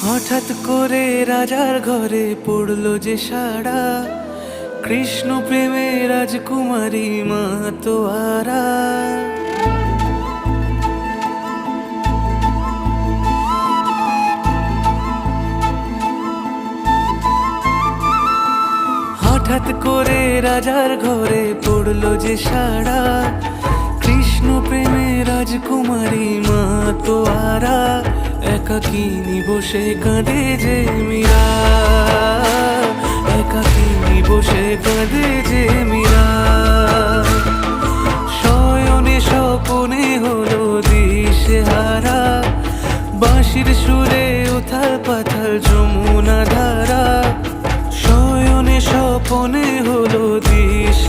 হঠাৎ করে রাজার ঘরে পড়লো যে সাড়া, কৃষ্ণ প্রেমে রাজকুমারী মাতোয়ারা। হঠাৎ করে রাজার ঘরে পড়লো যে সাড়া, কৃষ্ণ প্রেমে রাজকুমারী মাতোয়ারা। একাকিনী বসে কাঁদে যে মীরা, একাকিনী বসে কাঁদে যে মীরা।